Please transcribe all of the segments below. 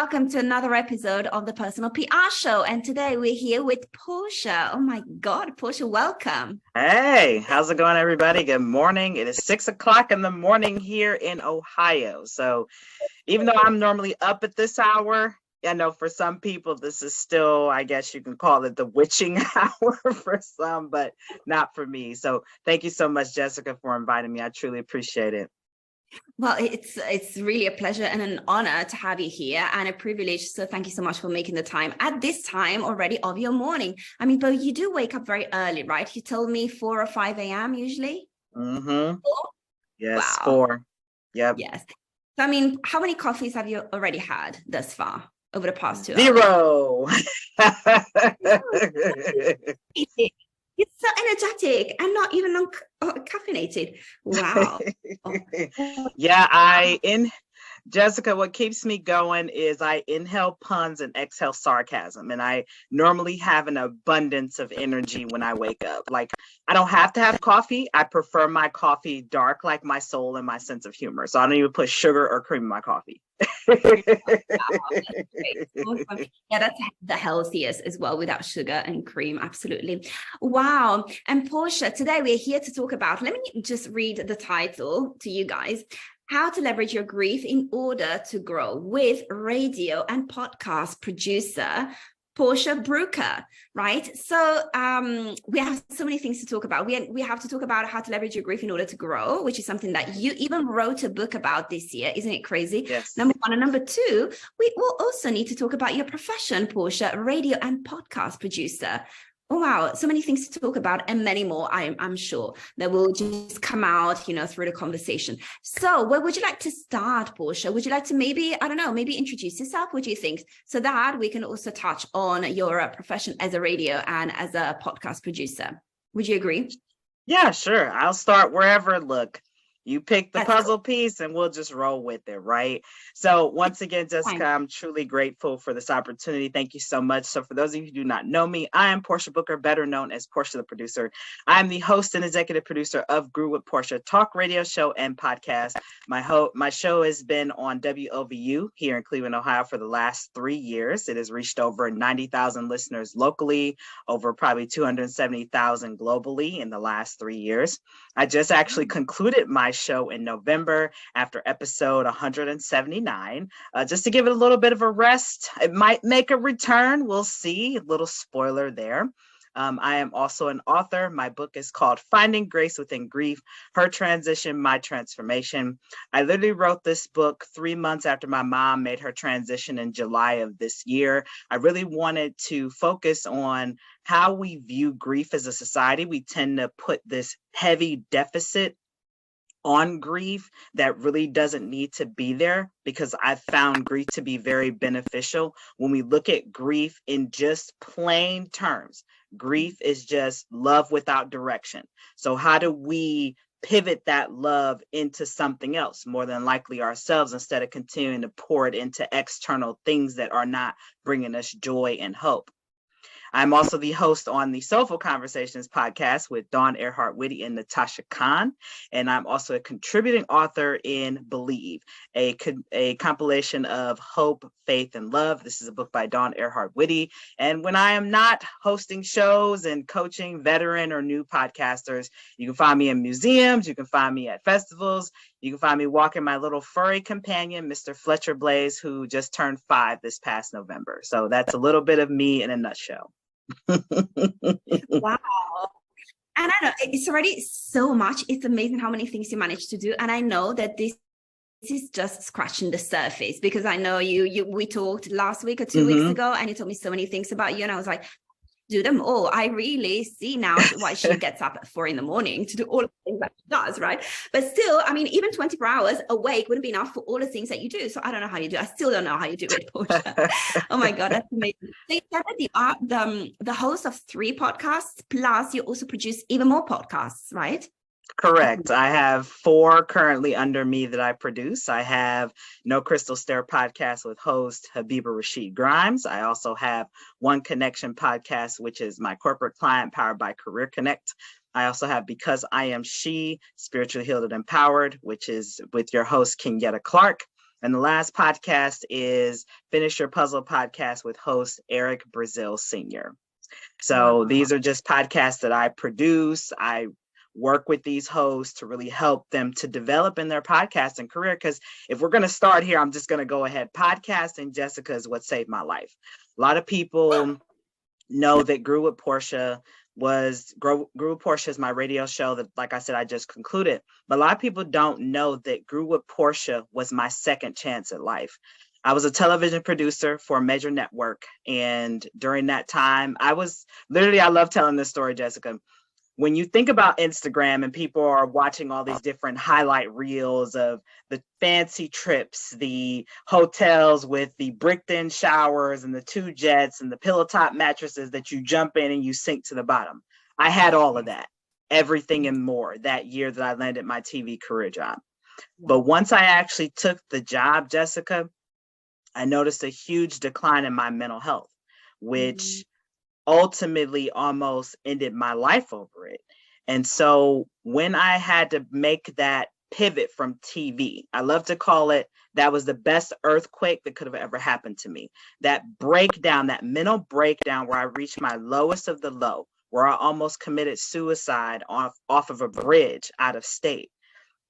Welcome to another episode of the Personal PR Show. And today we're here with Portia. Oh my God, Portia, welcome. Hey, how's it going, everybody? Good morning. It is 6 o'clock in the morning here in Ohio. So even though I'm normally up at this hour, I know for some people this is still, I guess you can call it the witching hour for some, but not for me. So thank you so much, Jessica, for inviting me. I truly appreciate it. Well, it's really a pleasure and an honor to have you here and a privilege. So thank you so much for making the time at this time already of your morning. I mean, but you do wake up very early, right? You told me 4 or 5 a.m. usually? Mm-hmm. 4? Yes, Wow. 4. Yep. Yes. So, I mean, how many coffees have you already had thus far over the past 2 hours? 0. It's so energetic and not even caffeinated. Wow. Yeah, Jessica, what keeps me going is I inhale puns and exhale sarcasm. And I normally have an abundance of energy when I wake up. Like, I don't have to have coffee. I prefer my coffee dark, like my soul and my sense of humor. So I don't even put sugar or cream in my coffee. Wow, that's great. Awesome. Yeah, that's the healthiest as well, without sugar and cream. Absolutely. Wow. And Portia, today we're here to talk about, let me just read the title to you guys. How to leverage your grief in order to grow, with radio and podcast producer Portia Booker, right? So we have so many things to talk about. We have to talk about how to leverage your grief in order to grow, which is something that you even wrote a book about this year. Isn't it crazy? Yes. Number one. And number two, we will also need to talk about your profession, Portia, radio and podcast producer. Oh, wow. So many things to talk about and many more, I'm sure, that will just come out, through the conversation. So where would you like to start, Portia? Would you like to maybe introduce yourself? What do you think? So that we can also touch on your profession as a radio and as a podcast producer. Would you agree? Yeah, sure. I'll start wherever. Look, you pick the That's puzzle piece and we'll just roll with it, right? So once again, Jessica, I'm truly grateful for this opportunity. Thank you so much. So for those of you who do not know me, I am Portia Booker, better known as Portia the Producer. I'm the host and executive producer of Grew with Portia talk radio show and podcast. My show has been on WOVU here in Cleveland, Ohio for the last 3 years. It has reached over 90,000 listeners locally, over probably 270,000 globally in the last 3 years. I just actually concluded my show in November after episode 179. Just to give it a little bit of a rest. It might make a return. We'll see. A little spoiler there. I am also an author. My book is called Finding Grace Within Grief, Her Transition, My Transformation. I literally wrote this book 3 months after my mom made her transition in July of this year. I really wanted to focus on how we view grief as a society. We tend to put this heavy deficit on grief that really doesn't need to be there, because I found grief to be very beneficial. When we look at grief in just plain terms, grief is just love without direction. So how do we pivot that love into something else, more than likely ourselves, instead of continuing to pour it into external things that are not bringing us joy and hope? I'm also the host on the Soulful Conversations Podcast with Airhart, Witte, and Natashah. And I'm also a contributing author in Believe, a compilation of hope, faith, and love. This is a book by Airhart, Witte. And when I am not hosting shows and coaching veteran or new podcasters, you can find me in museums, you can find me at festivals, you can find me walking my little furry companion, Mr. Fletcher Blaze, who just turned 5 this past November. So that's a little bit of me in a nutshell. Wow. And I know it's already so much. It's amazing how many things you managed to do. And I know that this is just scratching the surface, because I know we talked last week or 2 weeks ago, and you told me so many things about you. And I was like, do them all. I really see now why she gets up at 4 a.m. to do all the things that she does, right? But still, I mean, even 24 hours awake wouldn't be enough for all the things that you do. So I don't know how you do. I still don't know how you do it, Portia. Oh my God, that's amazing. So you said that you are the host of 3 podcasts, plus you also produce even more podcasts, right? Correct. I have 4 currently under me that I produce. I have No Crystal Stare podcast with host Habiba Rashid Grimes. I also have One Connection podcast, which is my corporate client powered by Career Connect. I also have Because I Am She, Spiritually Healed and Empowered, which is with your host, Kenyatta Clark. And the last podcast is Finish Your Puzzle Podcast with host Eric Brazil Sr. So these are just podcasts that I produce. I work with these hosts to really help them to develop in their podcasting career. Because if we're going to start here, I'm just going to go ahead. Podcasting, Jessica, is what saved my life. A lot of people know that Grew with Portia is my radio show that, like I said, I just concluded. But a lot of people don't know that Grew with Portia was my second chance at life. I was a television producer for a major network. And during that time, I love telling this story, Jessica. When you think about Instagram and people are watching all these different highlight reels of the fancy trips, the hotels with the bricked in showers and the 2 jets and the pillow top mattresses that you jump in and you sink to the bottom. I had all of that, everything and more that year that I landed my TV career job. But once I actually took the job, Jessica, I noticed a huge decline in my mental health, which ultimately almost ended my life over it. And so when I had to make that pivot from TV, I love to call it, that was the best earthquake that could have ever happened to me. That breakdown, that mental breakdown where I reached my lowest of the low, where I almost committed suicide off of a bridge out of state.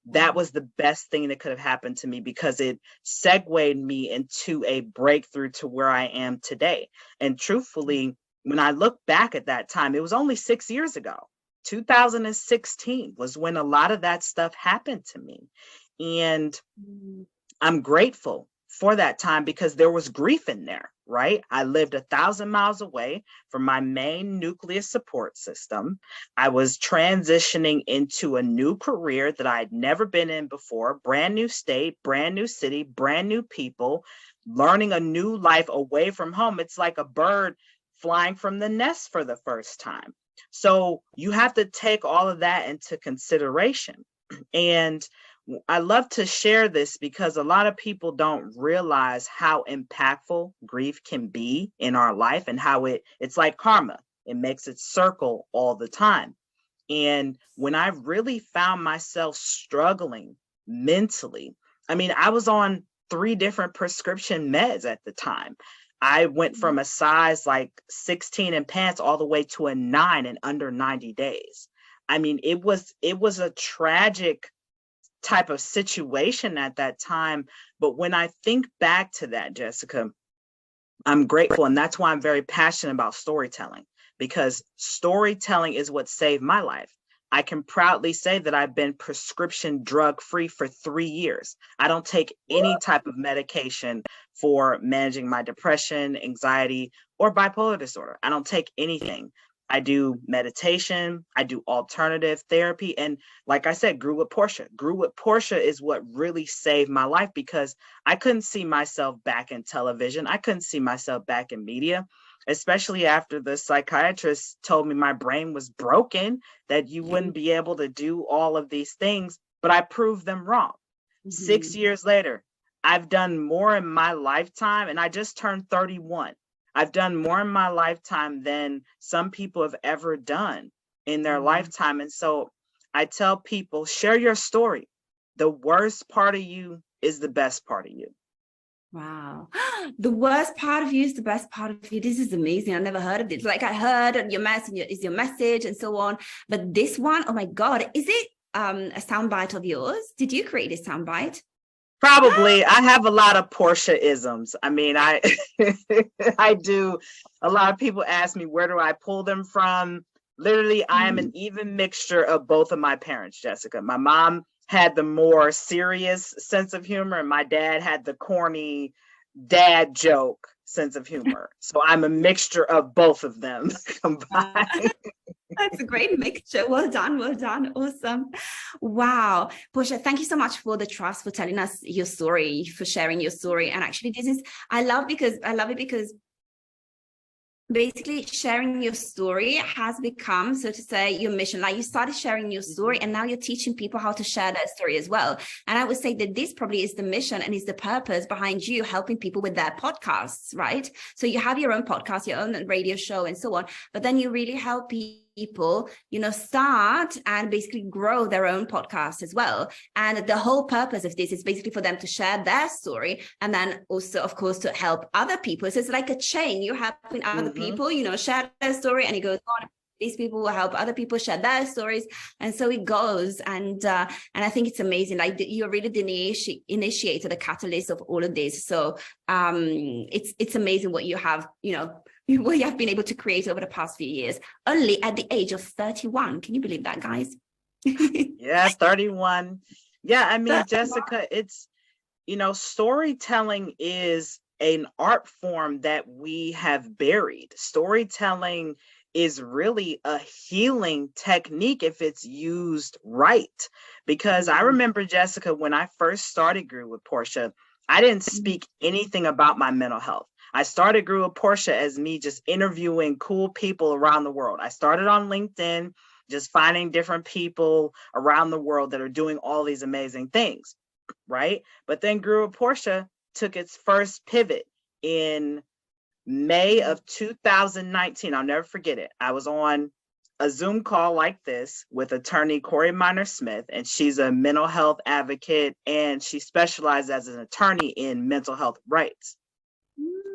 That was the best thing that could have happened to me, because it segued me into a breakthrough to where I am today. And truthfully, when I look back at that time, it was only 6 years ago. 2016 was when a lot of that stuff happened to me. And I'm grateful for that time, because there was grief in there, right? I lived 1,000 miles away from my main nucleus support system. I was transitioning into a new career that I'd never been in before, brand new state, brand new city, brand new people, learning a new life away from home. It's like a bird flying from the nest for the first time. So you have to take all of that into consideration. And I love to share this because a lot of people don't realize how impactful grief can be in our life, and how it's like karma. It makes it circle all the time. And when I really found myself struggling mentally, I was on 3 different prescription meds at the time. I went from a size like 16 in pants all the way to a 9 in under 90 days. It was a tragic type of situation at that time. But when I think back to that, Jessica, I'm grateful. And that's why I'm very passionate about storytelling, because storytelling is what saved my life. I can proudly say that I've been prescription drug free for 3 years. I don't take any type of medication for managing my depression, anxiety, or bipolar disorder. I don't take anything. I do meditation. I do alternative therapy. And like I said, Grew with Portia. Grew with Portia is what really saved my life, because I couldn't see myself back in television. I couldn't see myself back in media, especially after the psychiatrist told me my brain was broken, that you wouldn't be able to do all of these things. But I proved them wrong. 6 years later, I've done more in my lifetime, and I just turned 31. I've done more in my lifetime than some people have ever done in their lifetime. And so I tell people, share your story. The worst part of you is the best part of you. Wow. The worst part of you is the best part of you. This is amazing. I never heard of this. Like, I heard your message is your message and so on. But this one, oh my God, is it a soundbite of yours? Did you create a soundbite? Probably. I have a lot of Portia-isms. I do. A lot of people ask me, where do I pull them from? Literally, I am an even mixture of both of my parents, Jessica. My mom had the more serious sense of humor, and my dad had the corny dad joke sense of humor. So I'm a mixture of both of them combined. That's a great mixture. Well done. Well done. Awesome. Wow. Portia, thank you so much for the trust, for telling us your story, for sharing your story. And actually, I love it because basically sharing your story has become, so to say, your mission. Like, you started sharing your story, and now you're teaching people how to share their story as well. And I would say that this probably is the mission and is the purpose behind you helping people with their podcasts, right? So you have your own podcast, your own radio show and so on, but then you really help people people, start and basically grow their own podcast as well. And the whole purpose of this is basically for them to share their story, and then also, of course, to help other people. So it's like a chain. You're helping other people, share their story, and it goes on. These people will help other people share their stories, and so it goes. And I think it's amazing. Like, you're really the initiator, the catalyst of all of this. So it's amazing what you have, what you have been able to create over the past few years, only at the age of 31. Can you believe that, guys? Yeah, 31. Yeah, I mean, 31. Jessica, it's, storytelling is an art form that we have buried. Storytelling is really a healing technique if it's used right. Because I remember, Jessica, when I first started Grew with Portia, I didn't speak anything about my mental health. I started Grew with Portia as me just interviewing cool people around the world. I started on LinkedIn, just finding different people around the world that are doing all these amazing things, right? But then Grew with Portia took its first pivot in May of 2019. I'll never forget it. I was on a Zoom call like this with attorney Corey Minor-Smith, and she's a mental health advocate, and she specializes as an attorney in mental health rights.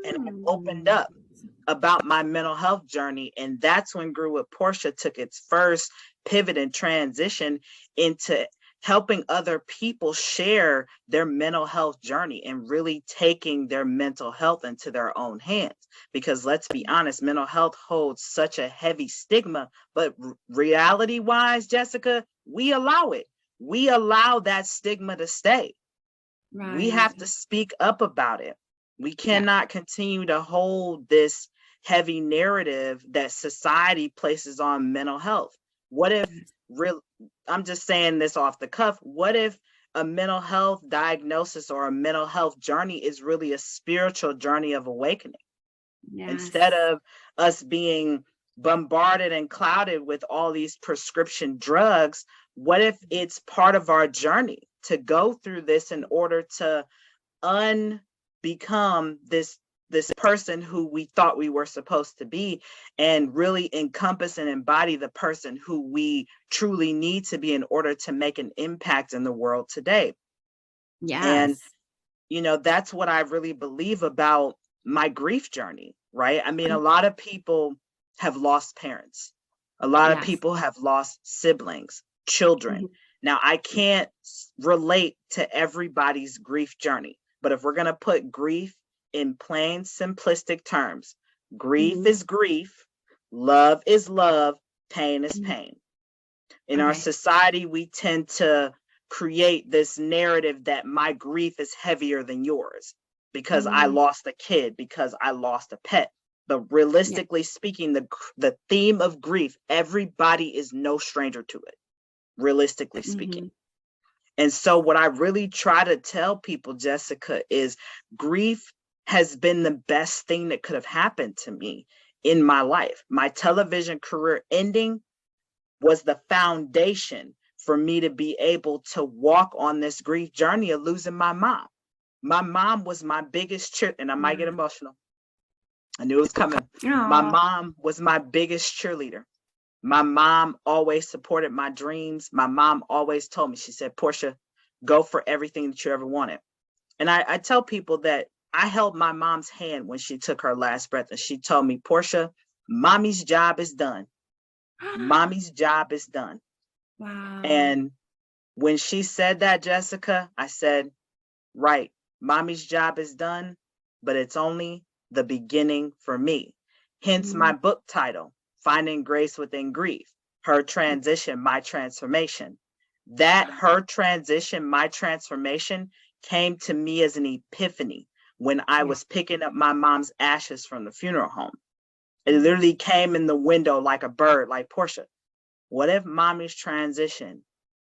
And I opened up about my mental health journey, and that's when Grew with Portia took its first pivot and transition into helping other people share their mental health journey and really taking their mental health into their own hands. Because let's be honest, mental health holds such a heavy stigma, but reality wise, Jessica, we allow it. We allow that stigma to stay. Right. We have to speak up about it. We cannot continue to hold this heavy narrative that society places on mental health. What if I'm just saying this off the cuff, what if a mental health diagnosis or a mental health journey is really a spiritual journey of awakening? Yes. Instead of us being bombarded and clouded with all these prescription drugs, what if it's part of our journey to go through this in order to unbecome this person who we thought we were supposed to be, and really encompass and embody the person who we truly need to be in order to make an impact in the world today. Yes. And, that's what I really believe about my grief journey, right? I mean, a lot of people have lost parents. A lot of people have lost siblings, children. Now, I can't relate to everybody's grief journey, but if we're going to put grief in plain, simplistic terms, grief is grief, love is love, pain is pain. In our society, we tend to create this narrative that my grief is heavier than yours because I lost a kid, because I lost a pet. But realistically speaking, the theme of grief, everybody is no stranger to it, realistically speaking. And so what I really try to tell people, Jessica, is grief has been the best thing that could have happened to me in my life. My television career ending was the foundation for me to be able to walk on this grief journey of losing my mom. My mom was my biggest and I might get emotional. I knew it was coming. Aww. My mom was my biggest cheerleader. My mom always supported my dreams. My mom always told me, she said, Portia, go for everything that you ever wanted. And I tell people that I held my mom's hand when she took her last breath, and she told me, Portia, mommy's job is done. Mommy's job is done. Wow. And when she said that, Jessica, I said, right, mommy's job is done, but it's only the beginning for me. Hence my book title, Finding Grace Within Grief, Her Transition, My Transformation. That her transition, my transformation came to me as an epiphany when I was picking up my mom's ashes from the funeral home. It literally came in the window like a bird, like, Portia, what if mommy's transition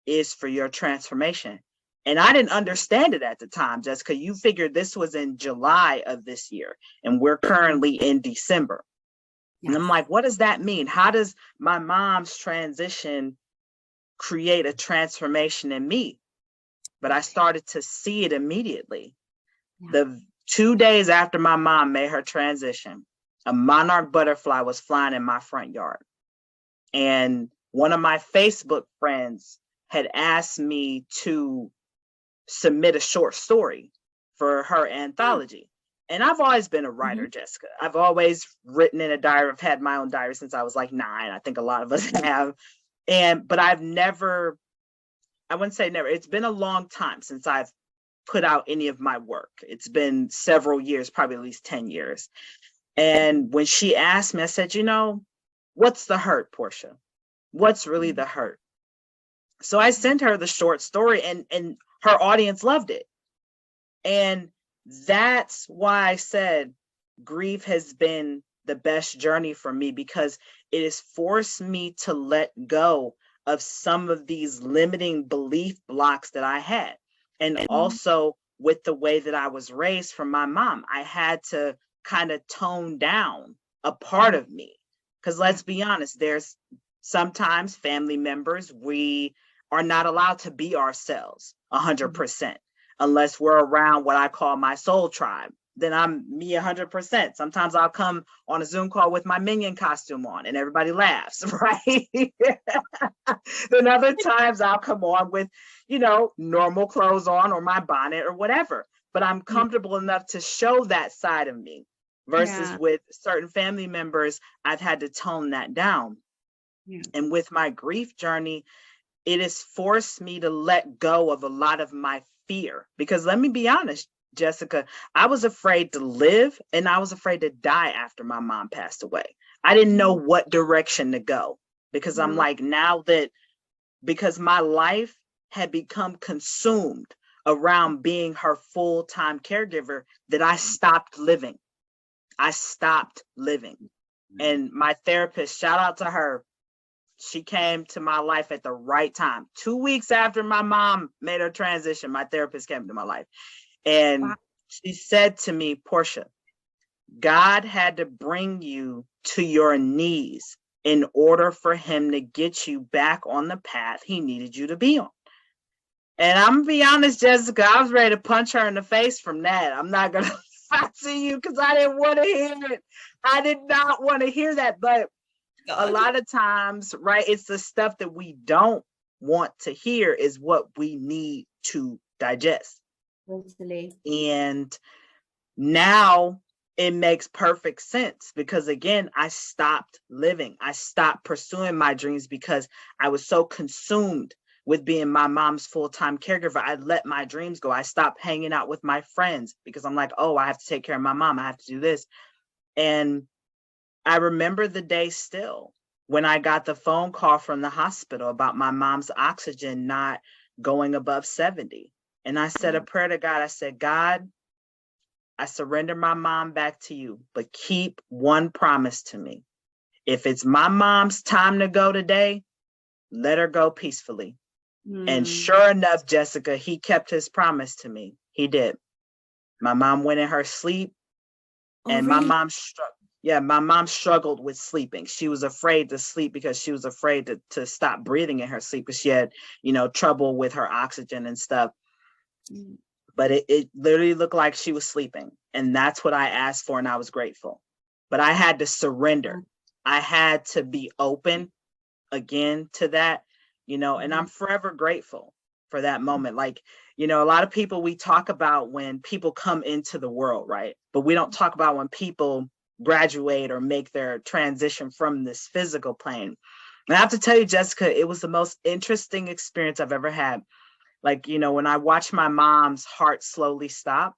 is for your transformation? And I didn't understand it at the time, Jessica. You figured this was in July of this year, and we're currently in December. And I'm like, what does that mean? How does my mom's transition create a transformation in me? But I started to see it immediately. The 2 days after my mom made her transition, a monarch butterfly was flying in my front yard. And one of my Facebook friends had asked me to submit a short story for her anthology. And I've always been a writer, Jessica. I've always written in a diary. I've had my own diary since I was like 9. I think a lot of us have. But I've never, I wouldn't say never, it's been a long time since I've put out any of my work. It's been several years, probably at least 10 years. And when she asked me, I said, what's the hurt, Portia? What's really the hurt? So I sent her the short story, and her audience loved it. And that's why I said grief has been the best journey for me, because it has forced me to let go of some of these limiting belief blocks that I had. And also with the way that I was raised from my mom, I had to kind of tone down a part of me. Because let's be honest, there's sometimes family members, we are not allowed to be ourselves 100%, unless we're around what I call my soul tribe. Then I'm me 100%. Sometimes I'll come on a Zoom call with my minion costume on and everybody laughs, right? Then other times I'll come on with, normal clothes on or my bonnet or whatever. But I'm comfortable enough to show that side of me, versus with certain family members, I've had to tone that down. Yeah. And with my grief journey, it has forced me to let go of a lot of my fear. Because let me be honest, Jessica, I was afraid to live and I was afraid to die after my mom passed away. I didn't know what direction to go, because I'm like, now that, because my life had become consumed around being her full-time caregiver, that I stopped living. And my therapist, shout out to her, she came to my life at the right time. 2 weeks after my mom made her transition, my therapist came to my life. And she said to me, Portia, God had to bring you to your knees in order for him to get you back on the path he needed you to be on. And I'm gonna be honest, Jessica, I was ready to punch her in the face from that. I'm not gonna lie to you, because I didn't want to hear it. I did not want to hear that. But a lot of times, right, it's the stuff that we don't want to hear is what we need to digest. Totally. And now it makes perfect sense, because again, I stopped living. I stopped pursuing my dreams because I was so consumed with being my mom's full-time caregiver. I let my dreams go. I stopped hanging out with my friends because I'm like, oh, I have to take care of my mom. I have to do this. And I remember the day still when I got the phone call from the hospital about my mom's oxygen not going above 70. And I said a prayer to God. I said, God, I surrender my mom back to you, but keep one promise to me. If it's my mom's time to go today, let her go peacefully. And sure enough, Jessica, he kept his promise to me. He did. My mom went in her sleep, and really? My mom struggled with sleeping. She was afraid to sleep because she was afraid to stop breathing in her sleep, because she had, trouble with her oxygen and stuff. But it literally looked like she was sleeping. And that's what I asked for, and I was grateful. But I had to surrender. I had to be open again to that, and I'm forever grateful for that moment. Like, a lot of people, we talk about when people come into the world, right? But we don't talk about when people graduate or make their transition from this physical plane. And I have to tell you, Jessica, it was the most interesting experience I've ever had. Like, when I watched my mom's heart slowly stop,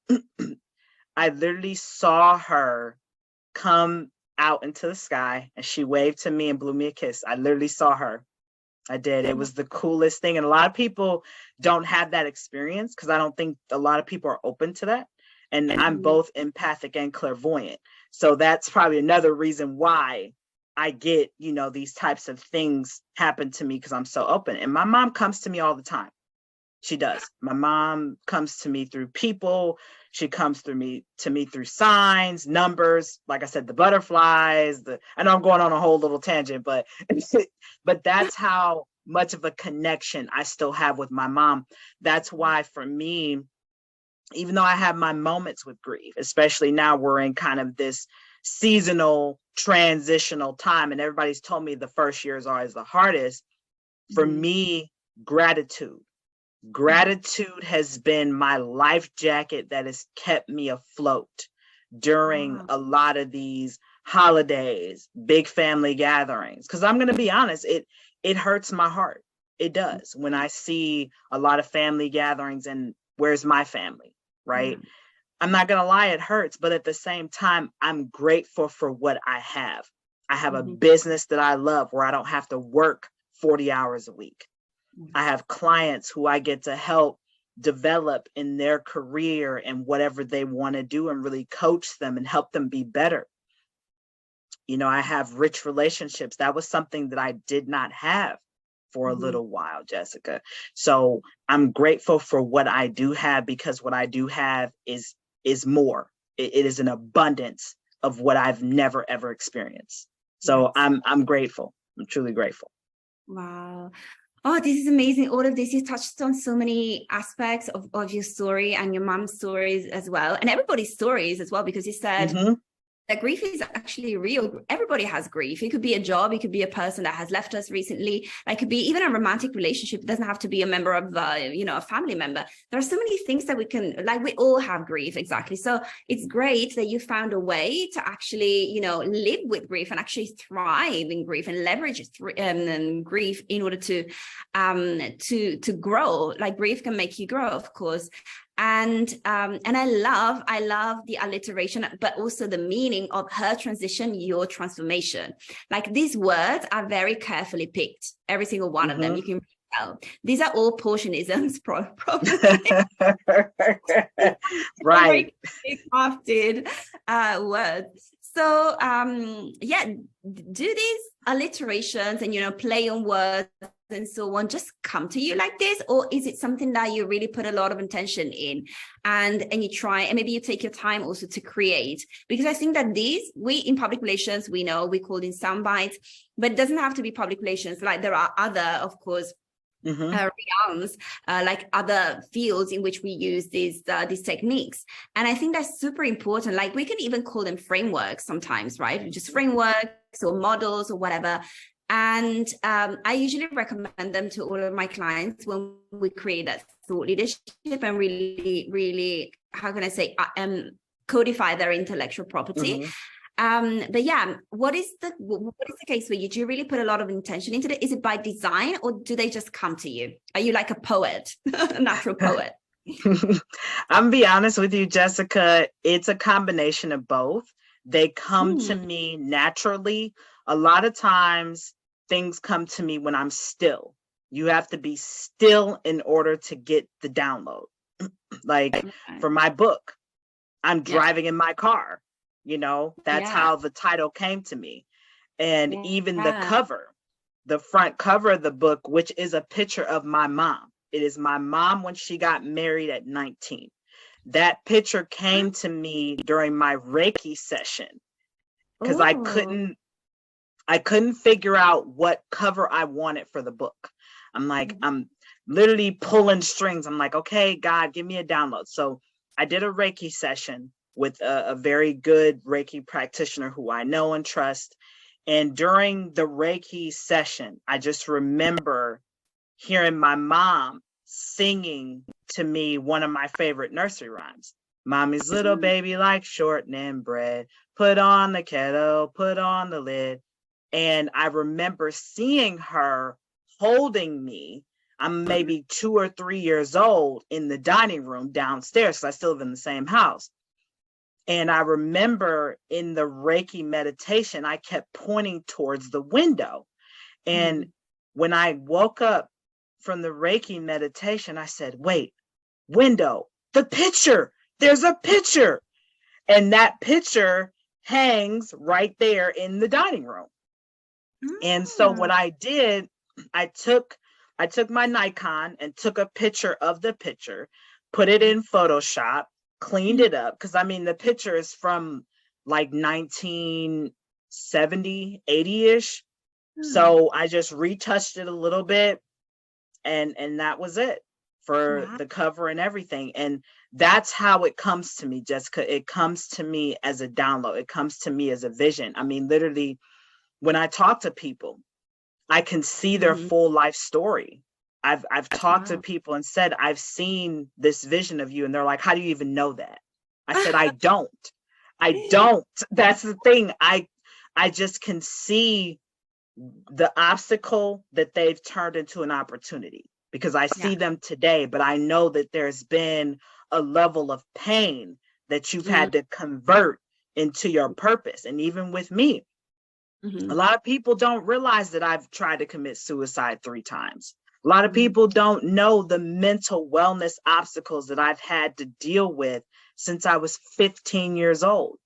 I literally saw her come out into the sky, and she waved to me and blew me a kiss. I literally saw her. I did. It was the coolest thing. And a lot of people don't have that experience, because I don't think a lot of people are open to that. And I'm both empathic and clairvoyant. So that's probably another reason why I get, these types of things happen to me, because I'm so open. And my mom comes to me all the time. She does. My mom comes to me through people. She comes to me through signs, numbers. Like I said, the butterflies. I know I'm going on a whole little tangent, but that's how much of a connection I still have with my mom. That's why for me, even though I have my moments with grief, especially now we're in kind of this seasonal transitional time. And everybody's told me the first year is always the hardest. For me, gratitude has been my life jacket that has kept me afloat during a lot of these holidays, big family gatherings. Because I'm going to be honest, it hurts my heart. It does when I see a lot of family gatherings and where's my family, right? I'm not going to lie, it hurts. But at the same time, I'm grateful for what I have. I have a business that I love where I don't have to work 40 hours a week. I have clients who I get to help develop in their career and whatever they want to do and really coach them and help them be better. You know, I have rich relationships. That was something that I did not have for a little while, Jessica. So I'm grateful for what I do have, because what I do have is more. It is an abundance of what I've never, ever experienced. So I'm grateful. I'm truly grateful. Wow. Oh, this is amazing. All of this, you touched on so many aspects of your story and your mom's stories as well, and everybody's stories as well, because you said that grief is actually real. Everybody has grief. It could be a job. It could be a person that has left us recently. It could be even a romantic relationship. It doesn't have to be a member of, a family member. There are so many things that we can, we all have grief. Exactly. So it's great that you found a way to actually, live with grief and actually thrive in grief and leverage grief in order to grow. Grief can make you grow, of course. And I love the alliteration, but also the meaning of her transition, your transformation. These words are very carefully picked, every single one of them. You can tell. These are all Portianisms, probably. Right. Crafted words. So, do these alliterations and, play on words and so on just come to you like this, or is it something that you really put a lot of intention in and you try, and maybe you take your time also to create? Because I think that we in public relations, we call in sound bites, but it doesn't have to be public relations. There are other, of course, realms, other fields in which we use these techniques. And I think that's super important. We can even call them frameworks sometimes, right? Just frameworks or models or whatever. And I usually recommend them to all of my clients when we create that thought leadership and really, really, how can I say, codify their intellectual property. But yeah, what is the case for you? Do you really put a lot of intention into it? Is it by design, or do they just come to you? Are you like a poet, a natural poet? I'm gonna be honest with you, Jessica. It's a combination of both. They come to me naturally. A lot of times things come to me when I'm still. You have to be still in order to get the download. For my book, I'm driving in my car. That's how the title came to me. And even the cover, the front cover of the book, which is a picture of my mom. It is my mom when she got married at 19. That picture came to me during my Reiki session because I couldn't figure out what cover I wanted for the book. I'm literally pulling strings. I'm like, okay, God, give me a download. So I did a Reiki session with a very good Reiki practitioner who I know and trust. And during the Reiki session, I just remember hearing my mom singing to me one of my favorite nursery rhymes. Mommy's little baby like shortening bread. Put on the kettle, put on the lid. And I remember seeing her holding me. I'm maybe 2 or 3 years old in the dining room downstairs, because I still live in the same house. And I remember in the Reiki meditation, I kept pointing towards the window. And when I woke up from the Reiki meditation, I said, wait, window, the picture, there's a picture. And that picture hangs right there in the dining room. And so what I did, I took my Nikon and took a picture of the picture, put it in Photoshop, cleaned it up. Because the picture is from 1970, 80-ish. So I just retouched it a little bit. And that was it for the cover and everything. And that's how it comes to me, Jessica. It comes to me as a download. It comes to me as a vision. I mean, literally, when I talk to people, I can see their full life story. I've talked to people and said, I've seen this vision of you. And they're like, how do you even know that? I said, I don't. That's the thing. I just can see the obstacle that they've turned into an opportunity, because I see them today, but I know that there's been a level of pain that you've had to convert into your purpose. And even with me, a lot of people don't realize that I've tried to commit suicide 3 times. A lot of people don't know the mental wellness obstacles that I've had to deal with since I was 15 years old.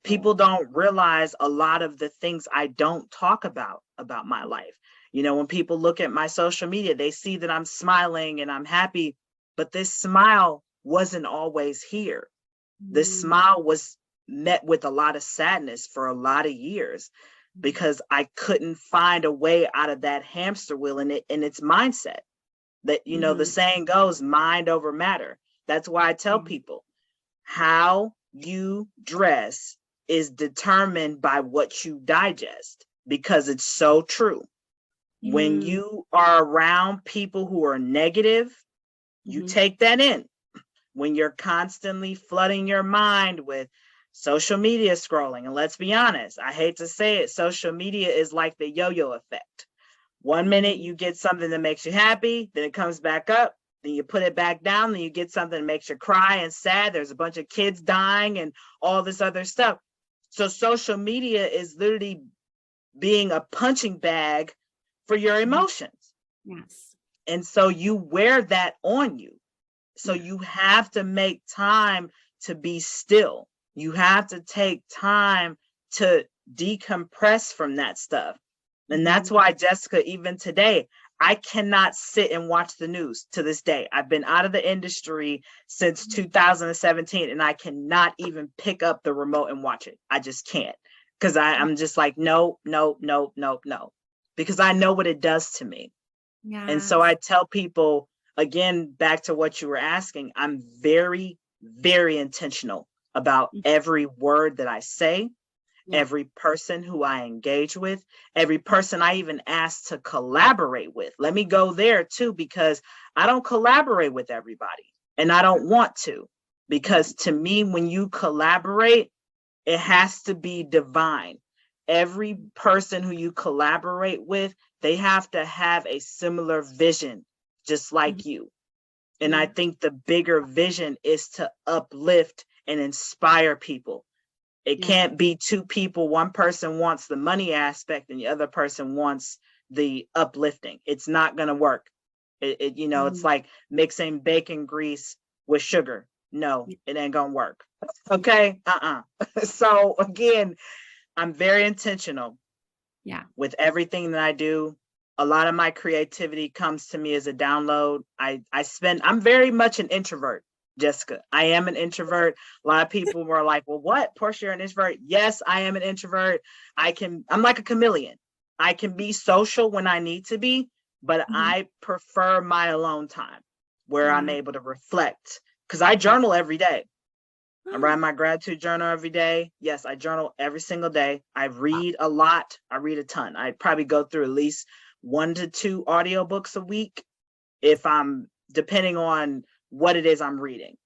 People don't realize a lot of the things I don't talk about my life. You know, when people look at my social media, they see that I'm smiling and I'm happy, but this smile wasn't always here. This smile was met with a lot of sadness for a lot of years, because I couldn't find a way out of that hamster wheel in its mindset. That, you know, the saying goes, mind over matter. That's why I tell people, how you dress is determined by what you digest, because it's so true. When you are around people who are negative, you take that in. When you're constantly flooding your mind with social media scrolling, and let's be honest, I hate to say it, social media is like the yo-yo effect. 1 minute you get something that makes you happy, then it comes back up, then you put it back down, then you get something that makes you cry and sad. There's a bunch of kids dying and all this other stuff. So social media is literally being a punching bag for your emotions. Yes. And so you wear that on you. So you have to make time to be still. You have to take time to decompress from that stuff. And that's why, Jessica, even today, I cannot sit and watch the news to this day. I've been out of the industry since 2017, and I cannot even pick up the remote and watch it. I just can't, because I'm just like, no, because I know what it does to me. Yeah. And so I tell people, again, back to what you were asking, I'm very, very intentional about every word that I say, every person who I engage with, every person I even ask to collaborate with. Let me go there too, because I don't collaborate with everybody, and I don't want to, because to me, when you collaborate, it has to be divine. Every person who you collaborate with, they have to have a similar vision, just like you. And I think the bigger vision is to uplift and inspire people. It can't be 2 people. One person wants the money aspect and the other person wants the uplifting. It's not going to work. It's like mixing bacon grease with sugar. No, it ain't going to work. Okay. So again, I'm very intentional with everything that I do. A lot of my creativity comes to me as a download. I'm very much an introvert, Jessica. I am an introvert. A lot of people were like, well, what? Portia, you're an introvert? Yes, I am an introvert. I'm like a chameleon. I can be social when I need to be, but I prefer my alone time where I'm able to reflect, because I journal every day. I write my gratitude journal every day. Yes, I journal every single day. I read a lot. I read a ton. I probably go through at least 1 to 2 audiobooks a week, if I'm depending on what it is I'm reading.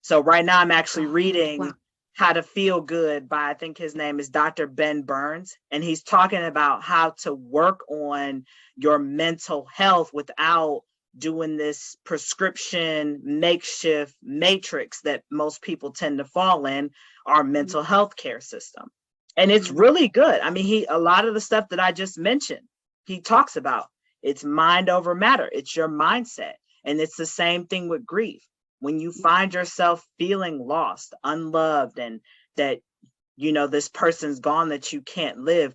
So right now I'm actually reading How to Feel Good by, I think his name is Dr. Ben Burns. And he's talking about how to work on your mental health without doing this prescription makeshift matrix that most people tend to fall in, our mental health care system. And it's really good. I mean, a lot of the stuff that I just mentioned, he talks about, it's mind over matter. It's your mindset. And it's the same thing with grief. When you find yourself feeling lost, unloved, and that, this person's gone that you can't live,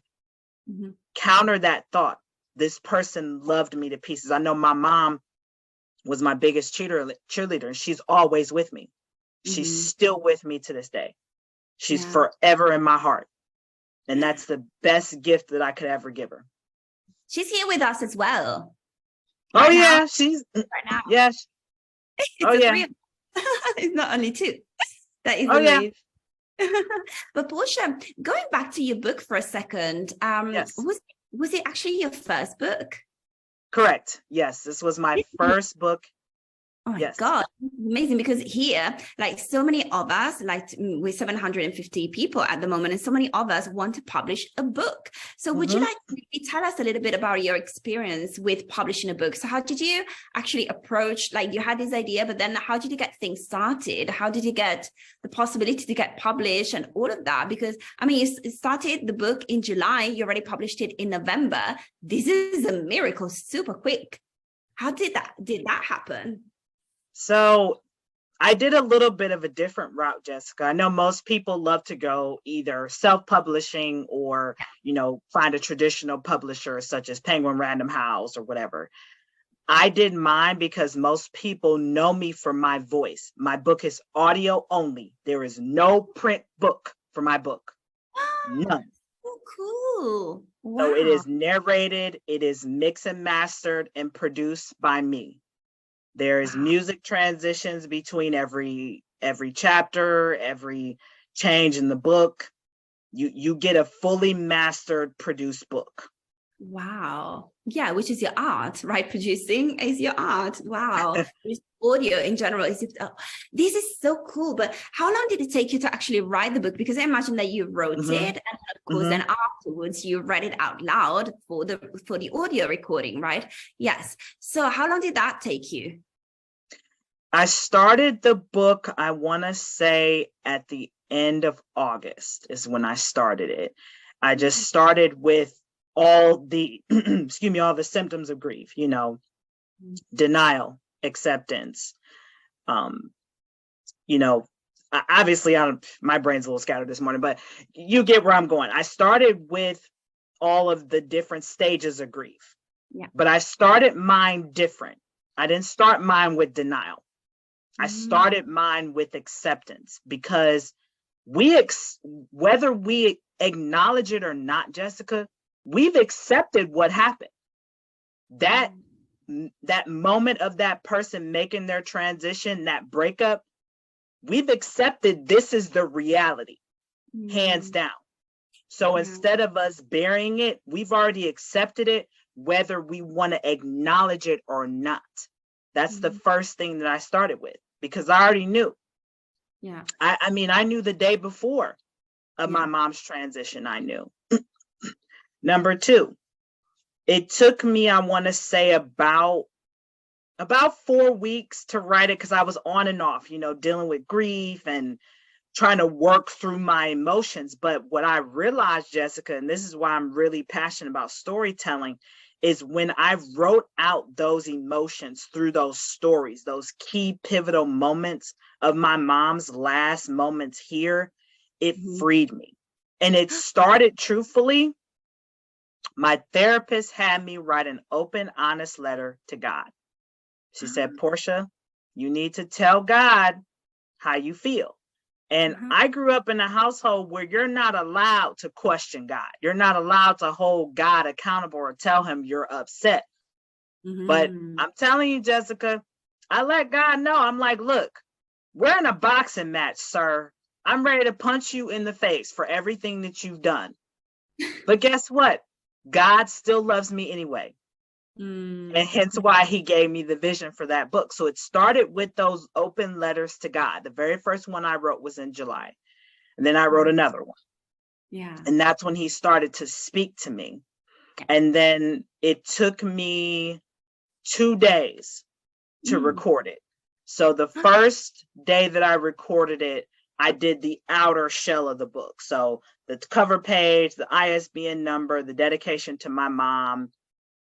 counter that thought. This person loved me to pieces. I know my mom was my biggest cheerleader, and she's always with me. She's still with me to this day. She's forever in my heart. And that's the best gift that I could ever give her. She's here with us as well. Oh, yeah. She's right now. Yes. Oh, yeah. It's not only two. That is Oh, amazing. But Portia, going back to your book for a second, Yes. was it actually your first book? Correct. Yes, this was my first book. Oh my Yes. God, amazing. Because here, like so many of us, like with 750 people at the moment, and so many of us want to publish a book. So would you like to maybe tell us a little bit about your experience with publishing a book? So how did you actually approach, like you had this idea, but then how did you get things started? How did you get the possibility to get published and all of that? Because I mean, you started the book in July, you already published it in November. This is a miracle, super quick. How did that happen? So I did a little bit of a different route, Jessica. I know most people love to go either self-publishing or, find a traditional publisher such as Penguin Random House or whatever. I did mine because most people know me for my voice. My book is audio only. There is no print book for my book. None. Oh, cool. Wow. So it is narrated, it is mixed and mastered and produced by me. There is music transitions between every chapter, every change in the book. You get a fully mastered, produced book. Wow. Yeah, which is your art, right? Producing is your art. Wow. Audio in general is this is so cool. But how long did it take you to actually write the book? Because I imagine that you wrote it, and of course, then afterwards you read it out loud for the audio recording, right? Yes. So how long did that take you? I started the book, I want to say at the end of August is when I started it. I just started with all the, all the symptoms of grief, denial, acceptance. Obviously, my brain's a little scattered this morning, but you get where I'm going. I started with all of the different stages of grief, but I started mine different. I didn't start mine with denial. I started mine with acceptance, because whether we acknowledge it or not, Jessica, we've accepted what happened. That moment of that person making their transition, that breakup, we've accepted this is the reality, hands down. So instead of us burying it, we've already accepted it, whether we want to acknowledge it or not. That's the first thing that I started with, because I already knew. Yeah. I mean, I knew the day before of my mom's transition, I knew. Number two, it took me, I want to say about 4 weeks to write it, because I was on and off, dealing with grief and trying to work through my emotions. But what I realized, Jessica, and this is why I'm really passionate about storytelling, is when I wrote out those emotions through those stories, those key pivotal moments of my mom's last moments here, it freed me. And it started, truthfully, my therapist had me write an open, honest letter to God. She said, Portia, you need to tell God how you feel. And I grew up in a household where you're not allowed to question God. You're not allowed to hold God accountable or tell him you're upset. But I'm telling you, Jessica, I let God know. I'm like, look, we're in a boxing match, sir. I'm ready to punch you in the face for everything that you've done. But guess what? God still loves me anyway. And hence why he gave me the vision for that book. So it started with those open letters to God. The very first one I wrote was in July. And then I wrote another one. Yeah. And that's when he started to speak to me. And then it took me 2 days to record it. So the first day that I recorded it, I did the outer shell of the book. So the cover page, the ISBN number, the dedication to my mom,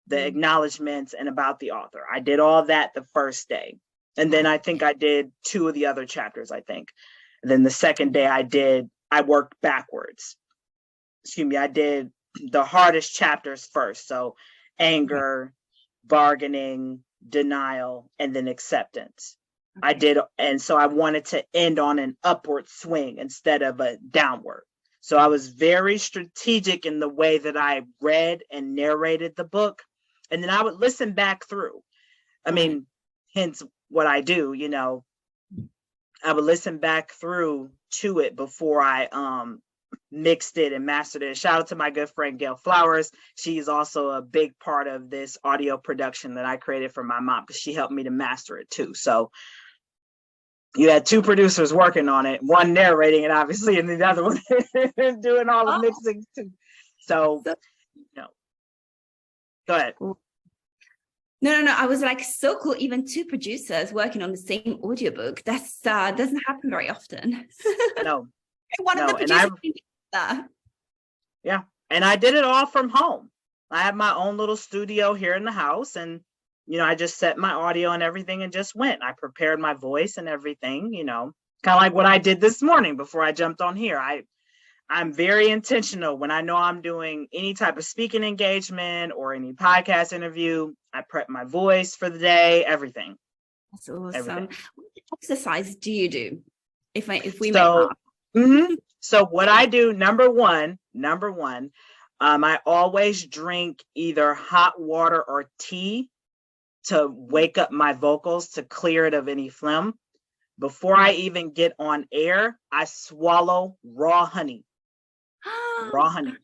the acknowledgments, and about the author. I did all that the first day. And then I think I did 2 of the other chapters, I think. And then the second day I worked backwards. I did the hardest chapters first. So anger, bargaining, denial, and then acceptance. I did. And so I wanted to end on an upward swing instead of a downward. So I was very strategic in the way that I read and narrated the book. And then I would listen back through. I mean, hence what I do, I would listen back through to it before I mixed it and mastered it. Shout out to my good friend Gail Flowers. She's also a big part of this audio production that I created for my mom, because she helped me to master it too. So you had two producers working on it, one narrating it obviously, and the other one doing all the mixing too. So, go ahead. No. I was like, so cool. Even two producers working on the same audiobook. That's doesn't happen very often. No. One of the producers. Yeah. And I did it all from home. I have my own little studio here in the house, and, I just set my audio and everything and just went. I prepared my voice and everything, kind of like what I did this morning before I jumped on here. I'm very intentional when I know I'm doing any type of speaking engagement or any podcast interview. I prep my voice for the day, everything. That's awesome. Everything. What exercise do you do? If we So what I do, number one, I always drink either hot water or tea to wake up my vocals, to clear it of any phlegm. Before I even get on air, I swallow raw honey. Raw honey.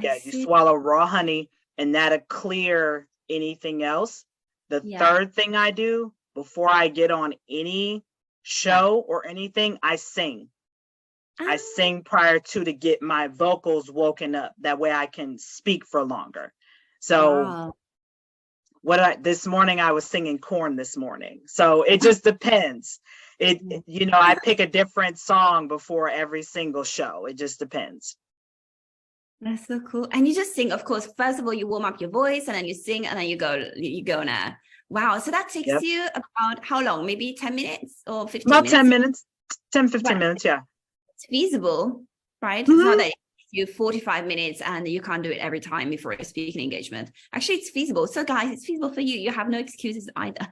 You swallow raw honey, and that'll clear anything else. The third thing I do before I get on any show or anything, I sing. I sing prior to get my vocals woken up. That way I can speak for longer. So this morning I was singing Corn this morning. So it just depends. I pick a different song before every single show. It just depends. That's so cool. And you just sing, of course. First of all, you warm up your voice, and then you sing, and then you go now. Wow. So that takes you about how long? Maybe 10 minutes or 15 minutes? About 10 minutes, 10, 15 minutes. Yeah. It's feasible, right? It's not that you 45 minutes and you can't do it every time before a speaking engagement. Actually, it's feasible. So guys, it's feasible for you. You have no excuses either.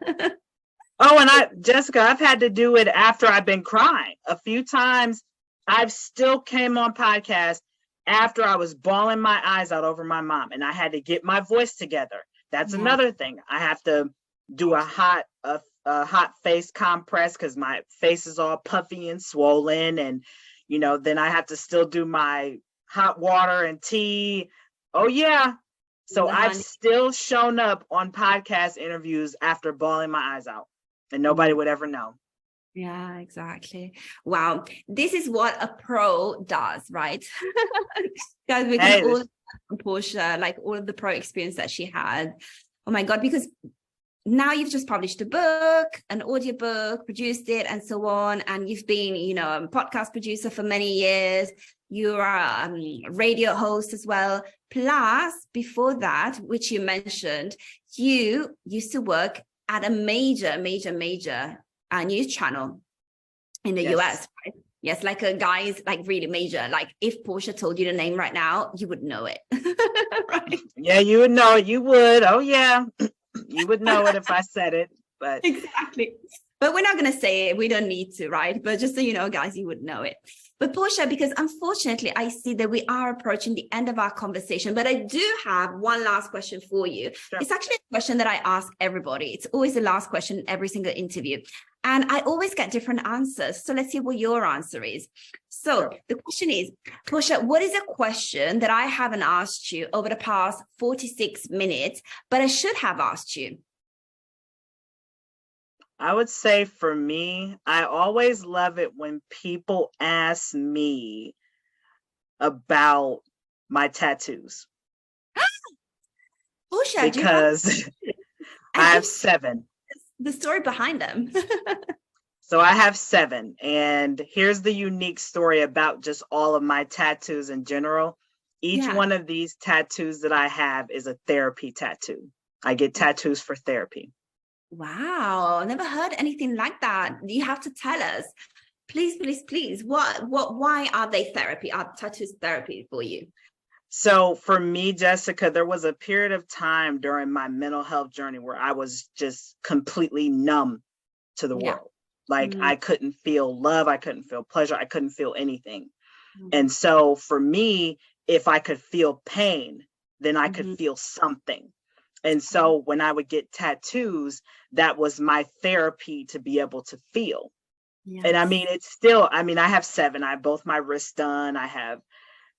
Jessica, I've had to do it after I've been crying. A few times I've still came on podcasts after I was bawling my eyes out over my mom, and I had to get my voice together. That's another thing. I have to do a hot face compress because my face is all puffy and swollen, and then I have to still do my hot water and tea. Oh yeah. So I've still shown up on podcast interviews after bawling my eyes out, and nobody would ever know. Yeah, exactly. Wow. This is what a pro does, right? Guys, we can all Portia, like all of the pro experience that she had. Oh my God, because now you've just published a book, an audiobook, produced it, and so on. And you've been, a podcast producer for many years. You're a radio host as well. Plus, before that, which you mentioned, you used to work at a major news channel in the US, right? Yes, like a guy's like really major. Like if Portia told you the name right now, you would know it. Right? Yeah, you would know it. You would. Oh yeah. You would know it if I said it, but exactly. But we're not going to say it. We don't need to, right? But just so you know, guys, you would know it. But Portia, because unfortunately, I see that we are approaching the end of our conversation, but I do have one last question for you. Sure. It's actually a question that I ask everybody. It's always the last question in every single interview. And I always get different answers. So let's see what your answer is. So the question is, Portia, what is a question that I haven't asked you over the past 46 minutes, but I should have asked you? I would say for me, I always love it when people ask me about my tattoos. Portia, because I have 7. The story behind them. So I have 7, and here's the unique story about just all of my tattoos in general. Each one of these tattoos that I have is a therapy tattoo. I get tattoos for therapy. Wow, never heard anything like that. You have to tell us, please. Why are they therapy? Are tattoos therapy for you? So for me, Jessica, there was a period of time during my mental health journey where I was just completely numb to the world. Like I couldn't feel love. I couldn't feel pleasure. I couldn't feel anything. And so for me, if I could feel pain, then I could feel something. And so when I would get tattoos, that was my therapy to be able to feel. And I mean, it's still, I mean, I have 7. I have both my wrists done. I have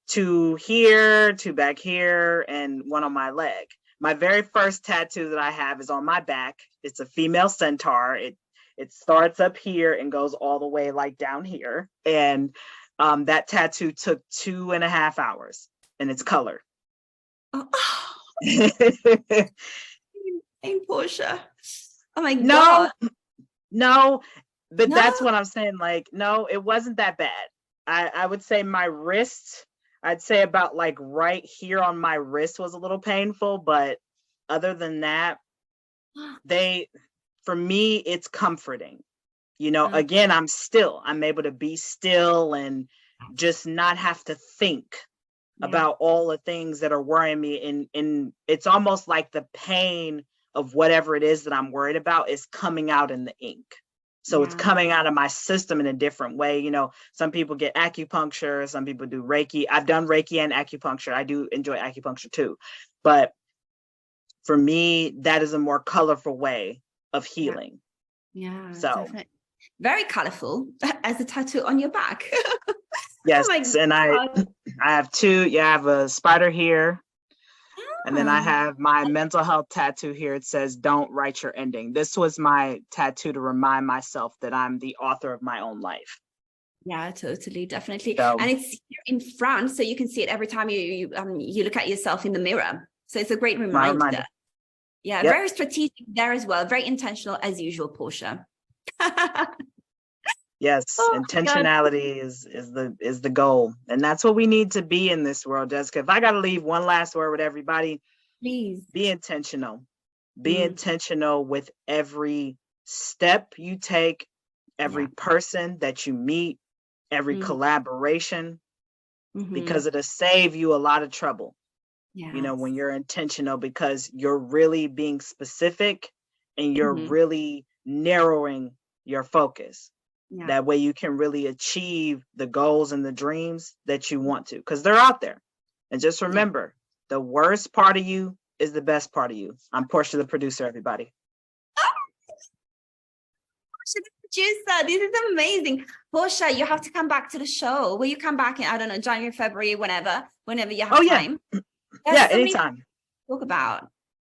2 here, 2 back here, and 1 on my leg. My very first tattoo that I have is on my back. It's a female centaur. It starts up here and goes all the way like down here. And that tattoo took 2.5 hours, and it's color. Oh. Hey, Portia. Oh my God. No, but that's what I'm saying. Like, no, it wasn't that bad. I would say my wrist, I'd say about like right here on my wrist was a little painful, but other than that, for me, it's comforting. You know, again, I'm able to be still and just not have to think about all the things that are worrying me. And it's almost like the pain of whatever it is that I'm worried about is coming out in the ink. So it's coming out of my system in a different way. You know, some people get acupuncture, some people do Reiki. I've done Reiki and acupuncture. I do enjoy acupuncture too. But for me, that is a more colorful way of healing. Yeah, so definitely. Very colorful as a tattoo on your back. Yes, and I have 2. I have a spider here. And then I have my mental health tattoo here. It says, "Don't write your ending." This was my tattoo to remind myself that I'm the author of my own life. Yeah, totally, definitely. So, and it's here in front, so you can see it every time you look at yourself in the mirror. So it's a great reminder. Yeah, very strategic there as well. Very intentional as usual, Portia. Yes, intentionality is the goal, and that's what we need to be in this world, Jessica. If I got to leave one last word with everybody, please be intentional. Be intentional with every step you take, every person that you meet, every collaboration, because it'll save you a lot of trouble. You know, when you're intentional, because you're really being specific and you're really narrowing your focus. That way you can really achieve the goals and the dreams that you want to, because they're out there. And just remember, the worst part of you is the best part of you. I'm Portia the Producer, everybody. Portia the Producer, this is amazing. Portia, you have to come back to the show. Will you come back in, I don't know, January, February, whenever you have time? Yeah, anytime. Talk about,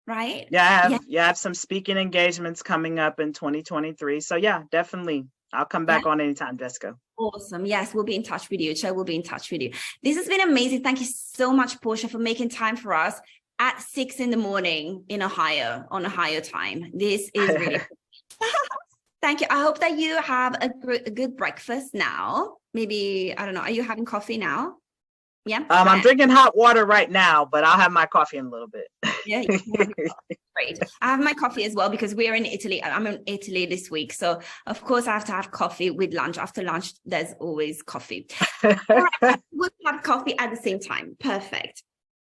right? Yeah, I have some speaking engagements coming up in 2023. So yeah, definitely. I'll come back on anytime, Jessica. Awesome. Yes, we'll be in touch with you. Joe will be in touch with you. This has been amazing. Thank you so much, Portia, for making time for us at 6 a.m. in Ohio, on Ohio time. This is really Thank you. I hope that you have a good breakfast now. Maybe, I don't know, are you having coffee now? Yeah. I'm drinking hot water right now, but I'll have my coffee in a little bit. Yeah, great. I have my coffee as well because we're in Italy. I'm in Italy this week, so of course I have to have coffee with lunch. After lunch, there's always coffee. We'll have coffee at the same time. Perfect.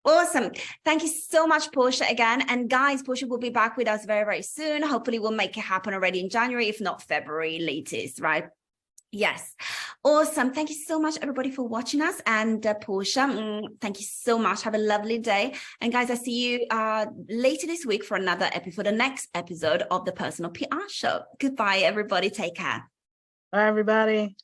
Awesome. Thank you so much, Portia, again. And guys, Portia will be back with us very, very soon. Hopefully, we'll make it happen already in January, if not February latest, right? Yes. Awesome. Thank you so much, everybody, for watching us. And Portia, thank you so much. Have a lovely day. And guys, I'll see you later this week for the next episode of the Personal PR Show. Goodbye, everybody. Take care. Bye, everybody.